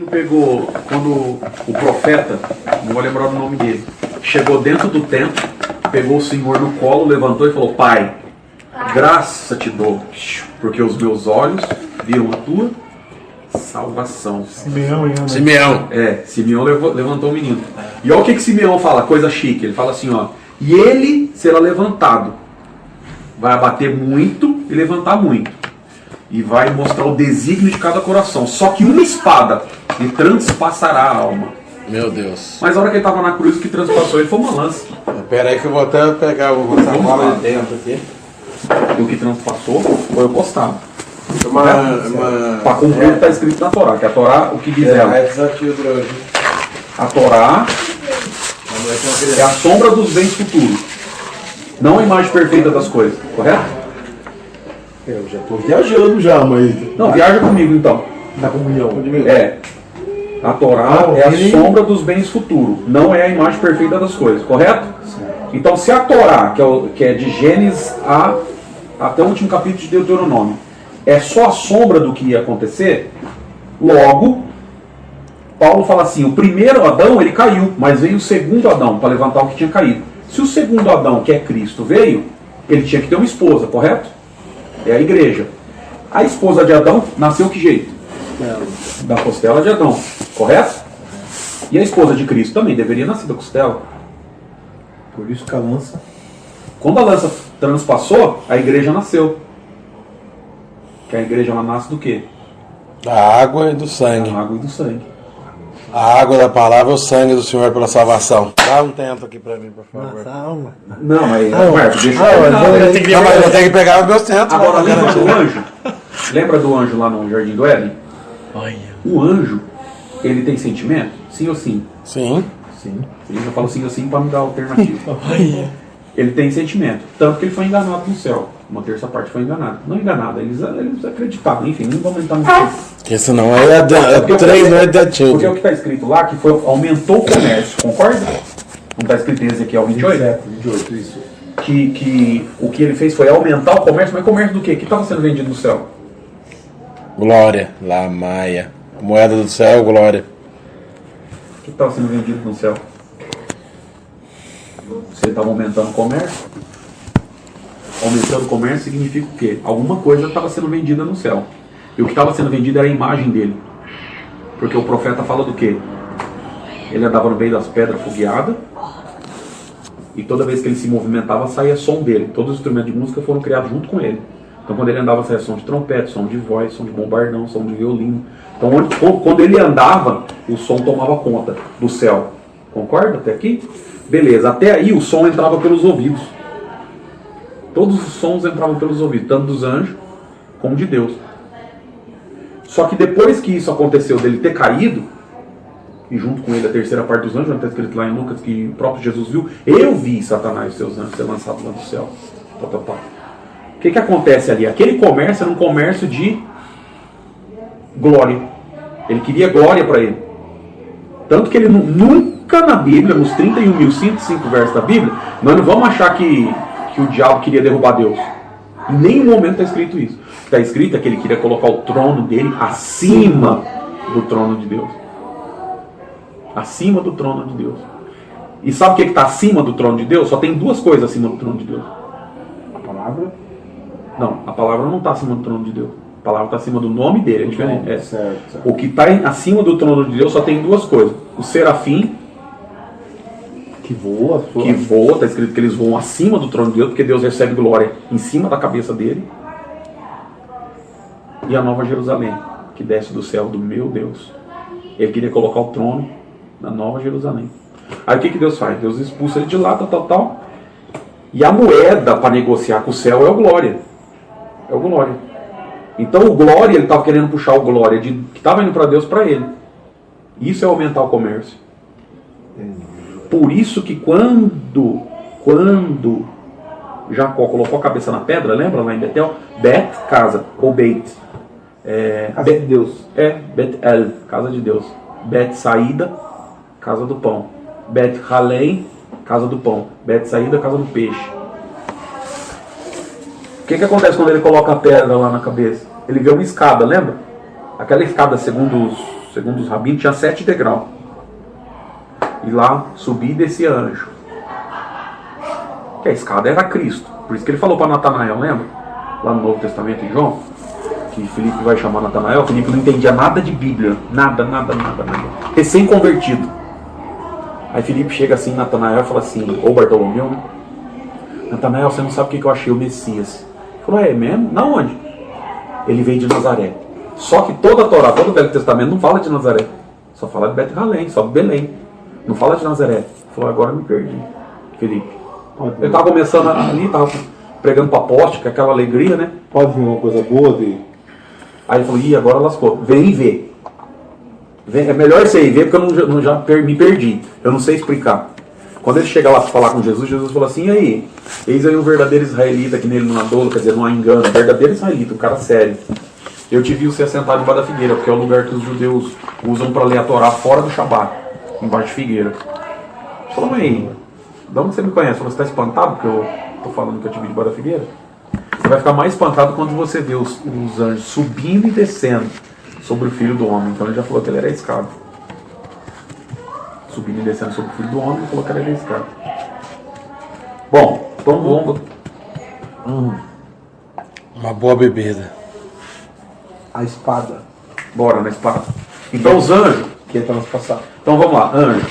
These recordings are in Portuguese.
Pegou, quando o profeta, não vou lembrar o nome dele, chegou dentro do templo, pegou o Senhor no colo, levantou e falou: Pai, graça te dou, porque os meus olhos viram a tua salvação. Simeão. Simeão levantou o menino. E olha o que Simeão fala, coisa chique. Ele fala assim, ó: e ele será levantado, vai abater muito e levantar muito, e vai mostrar o desígnio de cada coração. Só que uma espada lhe transpassará a alma. Meu Deus. Mas a hora que ele estava na cruz, o que transpassou ele foi uma lança. Pera aí que eu vou até pegar, vou botar a bola de dentro aqui. E o que transpassou foi o costado. Para cumprir o que está escrito na Torá. Que a Torá, o que diz ela? É desafio de hoje. A Torá é a sombra dos bens futuros, não a imagem perfeita das coisas, correto? Eu já estou viajando já, mas... Não, viaja comigo então. Na comunhão. A Torá é a sombra dos bens futuros, não é a imagem perfeita das coisas, correto? Então, se a Torá, que é de Gênesis até o último capítulo de Deuteronômio, é só a sombra do que ia acontecer, logo, Paulo fala assim: o primeiro Adão, ele caiu, mas veio o segundo Adão para levantar o que tinha caído. Se o segundo Adão, que é Cristo, veio, ele tinha que ter uma esposa, correto? É a igreja. A esposa de Adão nasceu que jeito? Da costela de Adão, correto? E a esposa de Cristo também deveria nascer da costela. Por isso que a lança... Quando a lança transpassou, a igreja nasceu. Que a igreja, ela nasce do quê? Da água e do sangue. Da água e do sangue. A água da palavra é o sangue do Senhor pela salvação. Dá um tempo aqui pra mim, por favor. Não, mas Marcos, deixa eu mas eu tenho que pegar o meu centro. Agora, lembra do anjo? Lembra do anjo lá no Jardim do Éden? O anjo, ele tem sentimento? Sim ou sim? Sim. Ele já fala sim ou sim para me dar alternativa. Ele tem sentimento. Tanto que ele foi enganado no céu. Uma terça parte foi enganada. Não enganada, eles acreditavam. Enfim, não vamos entrar muito. Porque senão é 3 noites de ativo. Porque o que está escrito lá, que aumentou o comércio, concorda? Não está escrito em Ezequiel 28? 28, isso. Que o que ele fez foi aumentar o comércio, mas comércio do quê? O que estava sendo vendido no céu? Glória, lá Maia. Moeda do céu, glória. O que estava sendo vendido no céu? Você estava aumentando o comércio? Aumentando o comércio significa o quê? Alguma coisa estava sendo vendida no céu. E o que estava sendo vendido era a imagem dele. Porque o profeta fala do quê? Ele andava no meio das pedras fogueadas, e toda vez que ele se movimentava, saía som dele. Todos os instrumentos de música foram criados junto com ele. Então quando ele andava, saía som de trompete, som de voz, som de bombardão, som de violino. Então quando ele andava, o som tomava conta do céu. Concorda até aqui? Beleza, até aí o som entrava pelos ouvidos. Todos os sons entravam pelos ouvidos, tanto dos anjos como de Deus. Só que depois que isso aconteceu, dele ter caído, e junto com ele a terceira parte dos anjos, está escrito lá em Lucas que o próprio Jesus viu: eu vi Satanás e seus anjos ser lançados lá do céu. O que acontece ali? Aquele comércio era um comércio de glória. Ele queria glória para ele. Tanto que ele nunca na Bíblia, nos 31.105 versos da Bíblia, nós não vamos achar que o diabo queria derrubar Deus. Em nenhum momento está escrito isso. O que está escrito é que ele queria colocar o trono dele acima do trono de Deus. Acima do trono de Deus. E sabe o que está acima do trono de Deus? Só tem duas coisas acima do trono de Deus. A palavra? Não, a palavra não está acima do trono de Deus. A palavra está acima do nome dele, é diferente. Certo. O que está acima do trono de Deus só tem duas coisas. O serafim, que voa, está escrito que eles voam acima do trono de Deus, porque Deus recebe glória em cima da cabeça dele. E a Nova Jerusalém, que desce do céu do meu Deus. Ele queria colocar o trono na Nova Jerusalém. Aí o que Deus faz? Deus expulsa ele de lá, tal. E a moeda para negociar com o céu é o glória. É o glória. Então o glória, ele estava querendo puxar o glória que estava indo para Deus para ele. Isso é aumentar o comércio. Por isso que quando Jacó colocou a cabeça na pedra, lembra lá em Betel? Bet, casa, ou Beit. Casa de Deus. Bet-El, casa de Deus. Bet-Saída, casa do pão. Bet-Halei, casa do pão. Bet-Saída, casa do peixe. O que acontece quando ele coloca a pedra lá na cabeça? Ele vê uma escada, lembra? Aquela escada, segundo segundo os rabinos, tinha 7 degraus. E lá subia e descia anjo. Que a escada era Cristo. Por isso que ele falou para Natanael, lembra? Lá no Novo Testamento, em João, que Filipe vai chamar Natanael. Filipe não entendia nada de Bíblia. Nada. Recém-convertido. Aí Filipe chega assim, Natanael, e fala assim, ou Bartolomeu, né? Natanael, você não sabe o que eu achei o Messias. Ele falou, é mesmo? Na onde? Ele veio de Nazaré. Só que toda a Torá, todo o Velho Testamento não fala de Nazaré. Só fala de Betlém, só de Belém. Não fala de Nazaré. Ele falou, agora eu me perdi, Filipe. Ele estava começando ali, estava pregando para poste, com aquela alegria, né? Pode vir uma coisa boa de... Aí ele falou, ih, agora lascou. Vem e vê. É melhor você ir ver, porque eu já me perdi. Eu não sei explicar. Quando ele chega lá para falar com Jesus, Jesus falou assim, e aí? Eis aí um verdadeiro israelita, que nele não há dolo, quer dizer, não há engano. Verdadeiro israelita, um cara sério. Eu te vi você assentado embaixo da figueira, porque é o lugar que os judeus usam para ler a Torá fora do Shabat, embaixo de figueira. Ele falou, mas aí, de onde você me conhece? Você está espantado porque eu estou falando que eu te vi debaixo da figueira? Você vai ficar mais espantado quando você vê os anjos subindo e descendo sobre o Filho do Homem. Então ele já falou que ele era escravo. Subindo e descendo sobre o Filho do Homem, ele falou que ele era escravo. Bom, vamos... Uma boa bebida. A espada, Bora na espada. Então os anjos... que é transpassar. Então vamos lá, anjo,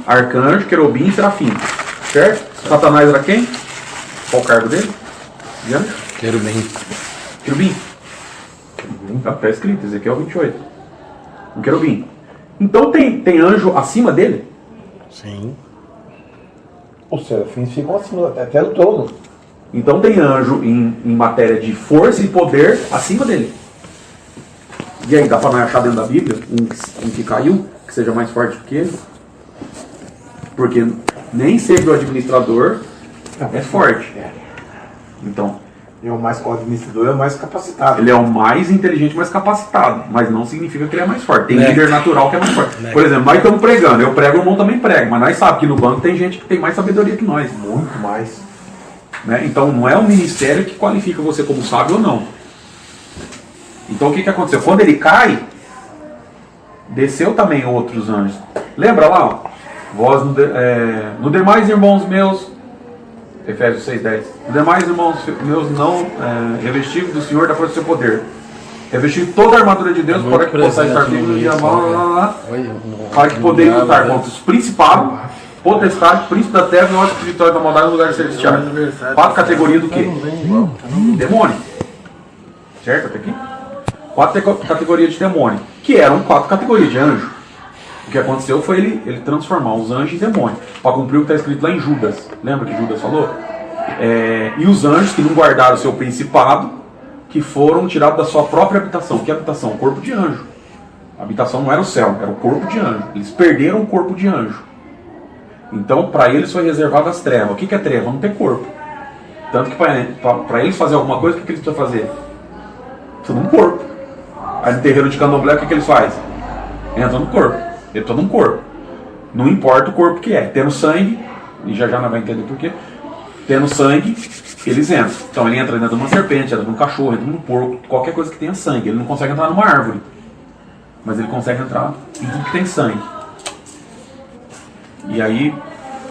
arcanjo, querubim e serafim. Certo? Satanás era quem? Qual o cargo dele? De anjo? Querubim. Querubim. Está escrito, Ezequiel 28. Um querubim. Então tem anjo acima dele? Sim. Os serafins ficam acima, até do trono. Então tem anjo em matéria de força e poder acima dele. E aí, dá para nós achar dentro da Bíblia um que caiu, que seja mais forte do que ele? Porque nem sempre o administrador é forte. Então, O administrador é o mais capacitado. ele é o mais inteligente, mais capacitado, mas não significa que ele é mais forte. Tem líder natural que é mais forte. Por exemplo, nós estamos pregando, eu prego, o irmão também prega, mas nós sabemos que no banco tem gente que tem mais sabedoria que nós. Muito mais. Né? Então não é o ministério que qualifica você como sábio ou não. Então o que aconteceu? Quando ele cai, desceu também outros anjos. Lembra lá? Ó, vós no demais, irmãos meus, Efésios 6:10. No demais, irmãos meus, não revestivos do Senhor da força do seu poder. Revestir toda a armadura de Deus para que possais estar firmes no dia para que podeis lutar contra os principados, potestade, príncipe da terra e ódio espiritual da maldade no lugar celestial. 4 categorias do quê? Demônio. Certo? Até aqui? 4 categorias de demônio. Que eram 4 categorias de anjo. O que aconteceu foi ele transformar os anjos em demônios. Para cumprir o que está escrito lá em Judas. Lembra que Judas falou? E os anjos que não guardaram o seu principado, que foram tirados da sua própria habitação. Que habitação? O corpo de anjo. A habitação não era o céu, era o corpo de anjo. Eles perderam o corpo de anjo. Então, para eles foi reservado as trevas. O que é treva? Não tem corpo. Tanto que para eles fazer alguma coisa, o que eles precisam fazer? Precisam de um corpo. Aí no terreiro de candomblé, o que eles fazem? Entra no corpo. Entra num corpo. Não importa o corpo que é. Tendo sangue, e já não vai entender por quê. Tendo sangue, eles entram. Então ele entra dentro de uma serpente, entra num cachorro, entra num porco, qualquer coisa que tenha sangue. Ele não consegue entrar numa árvore. Mas ele consegue entrar em tudo que tem sangue. E aí,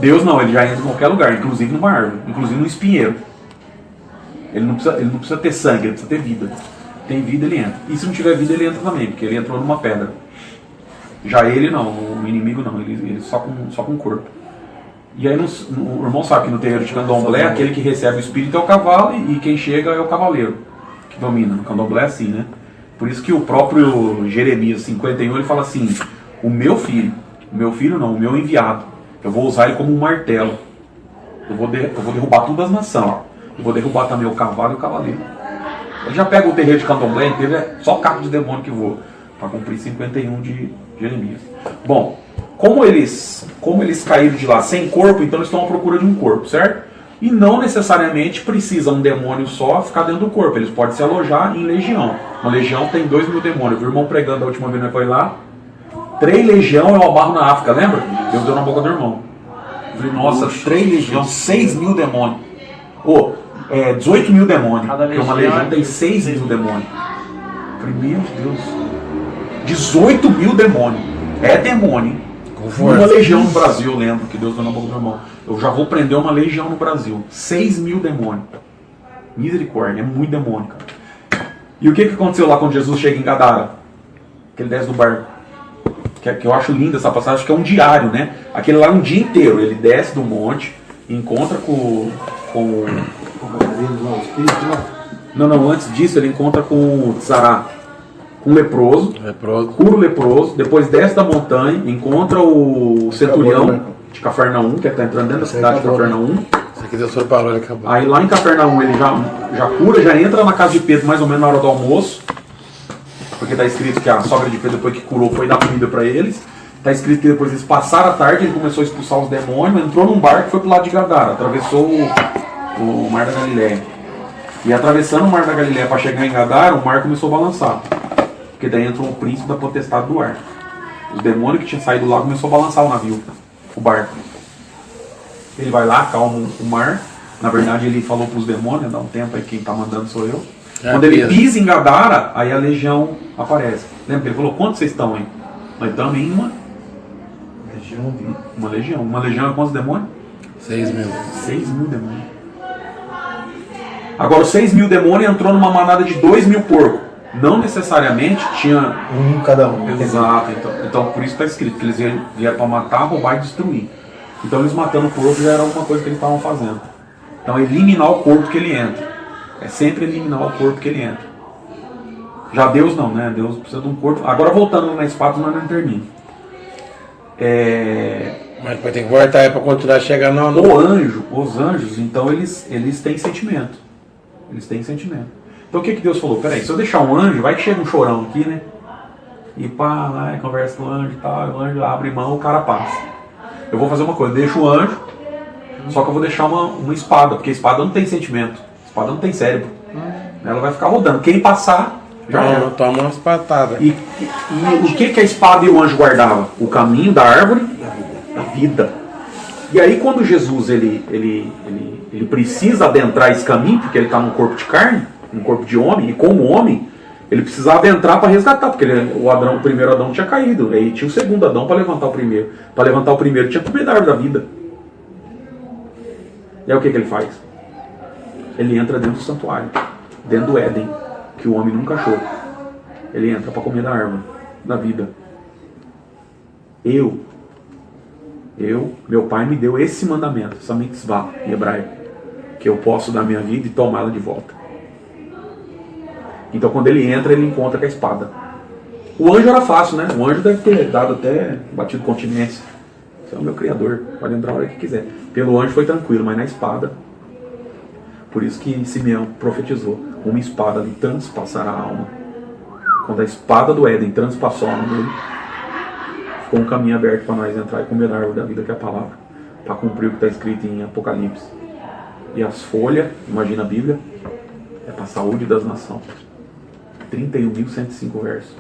Deus não, ele já entra em qualquer lugar, inclusive numa árvore, inclusive num espinheiro. Ele não precisa ter sangue, ele precisa ter vida. Tem vida, ele entra. E se não tiver vida, ele entra também, porque ele entrou numa pedra. Já ele não, o inimigo não, ele só com o corpo. E aí o irmão sabe que no terreiro de candomblé, aquele que recebe o espírito é o cavalo e quem chega é o cavaleiro, que domina. No candomblé é assim, né? Por isso que o próprio Jeremias 51, ele fala assim, o meu filho não, o meu enviado, eu vou usar ele como um martelo. Eu vou derrubar todas as nações. Eu vou derrubar também o cavalo e o cavaleiro. Ele já pega o terreiro de candomblé inteiro, é só carro de demônio que voa, para cumprir 51 de Jeremias. Bom, como eles caíram de lá sem corpo, então eles estão à procura de um corpo, certo? E não necessariamente precisa um demônio só ficar dentro do corpo, eles podem se alojar em legião. Uma legião tem 2.000 demônios. O irmão pregando a última vez que foi lá, 3 legião é o barro na África, lembra? Deus deu na boca do irmão. Eu falei, nossa, 3 legião, 6.000 demônios. 18.000 demônios. Porque uma legião tem 6.000 demônios. Eu falei, meu Deus. 18 mil demônios. É demônio. Com força. Uma legião no Brasil, eu lembro que Deus deu na boca do meu irmão. Eu já vou prender uma legião no Brasil. 6 mil demônios. Misericórdia, é muito demônio, cara. E o que aconteceu lá quando Jesus chega em Gadara? Que ele desce do barco. Que eu acho linda essa passagem, que é um diário, né? Aquele lá é um dia inteiro. Ele desce do monte, encontra com Não, antes disso ele encontra com o Tzará, com o leproso, cura o leproso, depois desce da montanha, encontra o centurião de Cafarnaum, que está entrando dentro da cidade de Cafarnaum. Isso aqui Deus parou, ele acabou. Aí lá em Cafarnaum ele já cura, já entra na casa de Pedro mais ou menos na hora do almoço, porque está escrito que a sogra de Pedro, depois que curou, foi dar comida para eles. Está escrito que depois eles passaram a tarde, ele começou a expulsar os demônios, entrou num barco e foi pro lado de Gadara, atravessou o Mar da Galileia. E atravessando o Mar da Galileia para chegar em Gadara, o mar começou a balançar. Porque daí entrou o príncipe da potestade do ar. Os demônios que tinham saído lá começou a balançar o navio, o barco. Ele vai lá, acalma o mar. Na verdade ele falou para os demônios, dá um tempo aí, quem está mandando sou eu. Quando ele pisa em Gadara, aí a legião aparece. Lembra que ele falou, quantos vocês estão aí? Nós estamos em uma legião. Uma legião é quantos demônios? 6 mil. 6 mil demônios. Agora, os 6 mil demônios entrou numa manada de 2 mil porcos. Não necessariamente tinha... Um cada um. Exato. Então por isso está escrito que eles vieram para matar, roubar e destruir. Então eles matando o porco já era uma coisa que eles estavam fazendo. Então eliminar o corpo que ele entra. É sempre eliminar o corpo que ele entra. Já Deus não, né? Deus precisa de um corpo. Agora voltando na espada, nós não termina. Mas depois tem que voltar aí para continuar chegando Os anjos, então eles têm sentimento. Eles têm sentimento. Então o que Deus falou? Peraí, se eu deixar um anjo, vai que chega um chorão aqui, né? E pá, lá, conversa com o anjo e tal, o anjo abre mão, o cara passa. Eu vou fazer uma coisa, eu deixo o anjo, só que eu vou deixar uma espada, porque a espada não tem sentimento, a espada não tem cérebro. Ela vai ficar rodando. Quem passar, já era. Toma umas patadas. E o que a espada e o anjo guardavam? O caminho da árvore da vida. E aí quando Jesus ele precisa adentrar esse caminho, porque ele está num corpo de carne, num corpo de homem, e como homem, ele precisava entrar para resgatar, porque o primeiro Adão tinha caído, aí tinha o segundo Adão para levantar o primeiro. Para levantar o primeiro tinha que comer da árvore da vida. E aí o que ele faz? Ele entra dentro do santuário, dentro do Éden, que o homem nunca achou. Ele entra para comer da árvore da vida. Meu pai me deu esse mandamento, essa mitzvah em hebraico, que eu posso dar minha vida e tomá-la de volta. Então quando ele entra, ele encontra com a espada. O anjo era fácil, né? O anjo deve ter dado até batido continência. Você é o meu criador, pode entrar a hora que quiser. Pelo anjo foi tranquilo, mas na espada. Por isso que Simeão profetizou: uma espada lhe transpassará a alma. Quando a espada do Éden transpassou a alma dele, ficou um caminho aberto para nós entrar e comer a árvore da vida, que é a palavra, para cumprir o que está escrito em Apocalipse. E as folhas, imagina a Bíblia, é para a saúde das nações. 31.105 versos.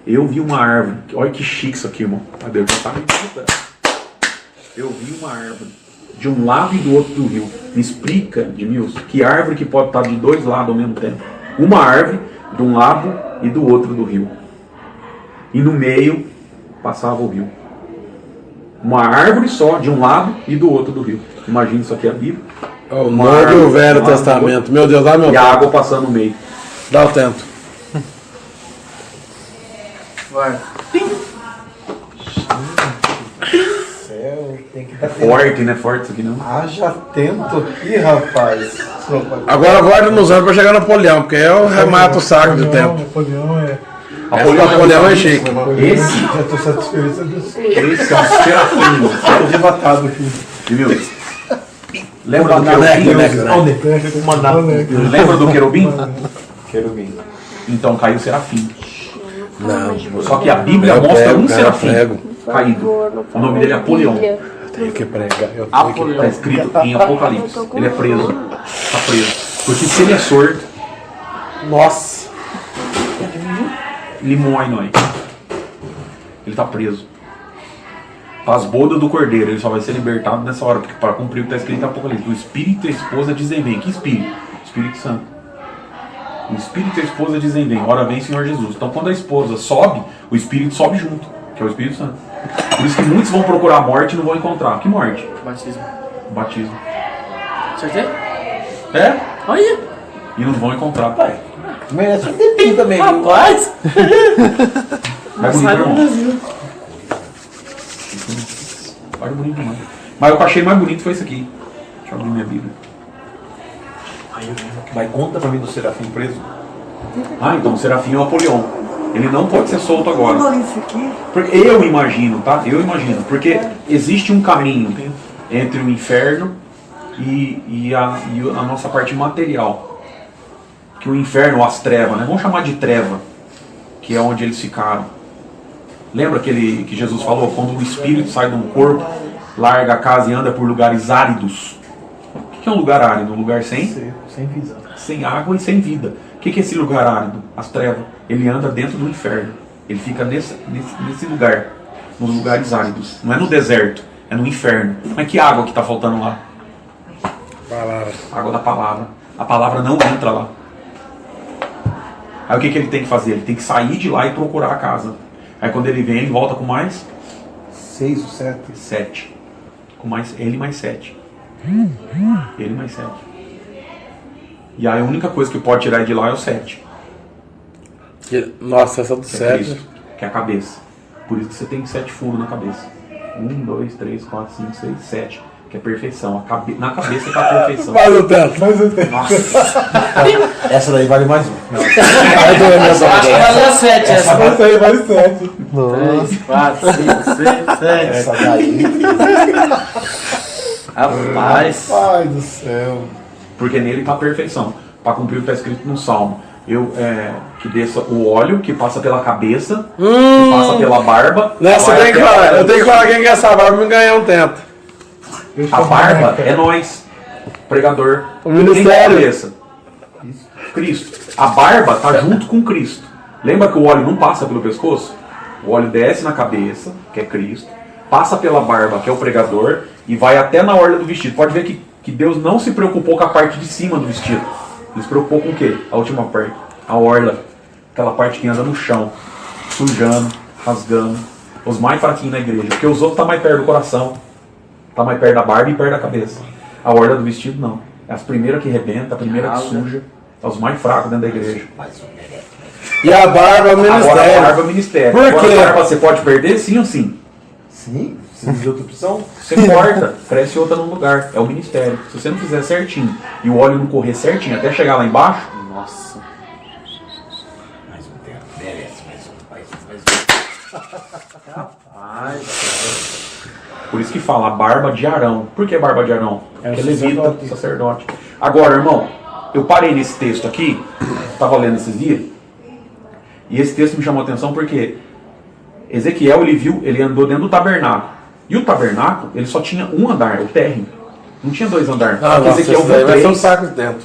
Eu vi uma árvore, olha que chique isso aqui, irmão. A Deus já está me escutando. Eu vi uma árvore de um lado e do outro do rio. Me explica, Edmilson, que árvore que pode estar de dois lados ao mesmo tempo? Uma árvore de um lado e do outro do rio. E no meio passava o rio. Uma árvore só, de um lado e do outro do rio. Imagina isso aqui, a Bíblia. O Novo e o Velho Testamento. Meu Deus, dá meu E a água passando no meio. Dá o tento. Vai. Céu, tem que dar Forte, né? Forte isso aqui não. Haja tento aqui, rapaz. Agora volta nos anos para chegar no Napoleão, porque eu remato o saco do tempo. Napoleão é. Napoleão é chique. Esse Já estou satisfeito. é um serafim. Estou arrebatado aqui. Viu? Lembra do querubim? Lembra do querubim? Querubim. Então caiu o serafim. Não. Só que a Bíblia mostra um serafim caído. O nome dele é Apolion. Tenho que pregar. Está escrito em Apocalipse. Ele é preso. Está preso. Porque se ele é sordo, Nossa. ele morre nós. Ele está preso. Para as bodas do cordeiro, ele só vai ser libertado nessa hora, porque para cumprir o que está escrito em Apocalipse. O Espírito e a esposa dizem: vem. Que Espírito? Espírito Santo. O Espírito e a esposa dizem vem, ora vem Senhor Jesus. Então quando a esposa sobe, o Espírito sobe junto, que é o Espírito Santo. Por isso que muitos vão procurar a morte e não vão encontrar. Que morte? Batismo. Batismo. Certeza? É? Olha! E não vão encontrar. Pai, merece um tempinho também, viu? Rapaz! Vai bonito, irmão. Vai bonito demais. Mas o que eu achei mais bonito foi esse aqui. Deixa eu abrir minha Bíblia. Mas conta pra mim do Serafim preso. Ah, então o Serafim é o Apolion. Ele não pode ser solto agora. Isso aqui. Porque eu imagino, tá? Eu imagino. Porque existe um caminho entre o inferno e a nossa parte material. Que o inferno, as trevas, né? Vamos chamar de treva. Que é onde eles ficaram. Lembra que Jesus falou? Quando o espírito sai de um corpo, larga a casa e anda por lugares áridos. O que é um lugar árido? Um lugar sem visão. sem água e sem vida. O que é esse lugar árido? As trevas. Ele anda dentro do inferno. Ele fica nesse lugar. Nos lugares áridos. Não é no deserto, é no inferno. Mas que água que está faltando lá? Palavra. Água da palavra. A palavra não entra lá. Aí o que ele tem que fazer? Ele tem que sair de lá e procurar a casa. Aí quando ele vem, ele volta com mais 6 ou 7. 7. Com mais ele mais 7. Ele mais 7. E aí a única coisa que pode tirar de lá é o 7. Nossa, essa do Que é 7. Cristo, que é a cabeça. Por isso que você tem 7 furos na cabeça. 1, 2, 3, 4, 5, 6, 7. Que é perfeição. Na cabeça está a perfeição. Mais o teto. Nossa. Essa daí vale mais um. Vai doer minha Acho que valeu 7 essa. Essa daí vale 7. 3, 4, 5, 6, 7. Essa daí. Rapaz. Pai do céu. Porque nele está a perfeição. Para cumprir o que está escrito no Salmo. Que desça o óleo, que passa pela cabeça, que passa pela barba. Nessa vai tem que até falar. a- Eu tenho que falar quem quer essa barba me ganhar um tento. A barba é nós, pregador. O ministério. Quem é a cabeça? Cristo. A barba está junto com Cristo. Lembra que o óleo não passa pelo pescoço? O óleo desce na cabeça, que é Cristo, passa pela barba, que é o pregador, e vai até na orla do vestido. Pode ver que Deus não se preocupou com a parte de cima do vestido. Ele se preocupou com o quê? A última parte. A orla. Aquela parte que anda no chão, sujando, rasgando. Os mais fraquinhos na igreja. Porque os outros estão mais perto do coração. Está mais perto da barba e perto da cabeça. A orla do vestido não. É as primeiras que rebenta, a primeira que suja. É os mais fracos dentro da igreja. E a barba é o Agora a ministério. barba é o ministério. Por Agora quê? a barba você pode perder? Sim ou sim? Sim? Você diz outra opção? Você corta, cresce outra no lugar. É o ministério. Se você não fizer certinho e o óleo não correr certinho até chegar lá embaixo, Nossa. Mais um tempo. Merece mais um. por isso que fala a barba de Arão. Por que barba de Arão? Porque é levita, sacerdote. sacerdote. Agora, irmão, eu parei nesse texto aqui, estava lendo esses dias, e esse texto me chamou a atenção porque Ezequiel, ele andou dentro do tabernáculo. E o tabernáculo, ele só tinha um andar, o térreo. Não tinha 2 andares. Ah, Porque nossa, Ezequiel esse daí viu vai ser um 3. saco de dentro.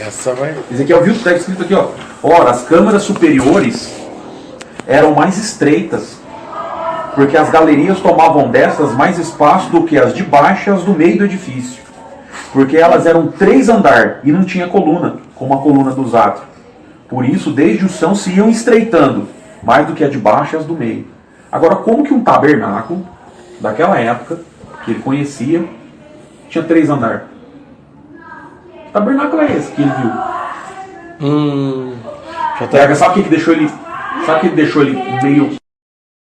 Essa vai. Ezequiel viu o que está escrito aqui, ó. Ora, as câmaras superiores eram mais estreitas, porque as galerias tomavam destas mais espaço do que as de baixo e as do meio do edifício. Porque elas eram 3 andares e não tinha coluna, como a coluna dos átrios. Por isso, desde o chão se iam estreitando, mais do que a de baixo e as do meio. Agora, como que um tabernáculo, daquela época, que ele conhecia, tinha 3 andares? Que tabernáculo é esse que ele viu? Já tá. Sabe o que deixou ele meio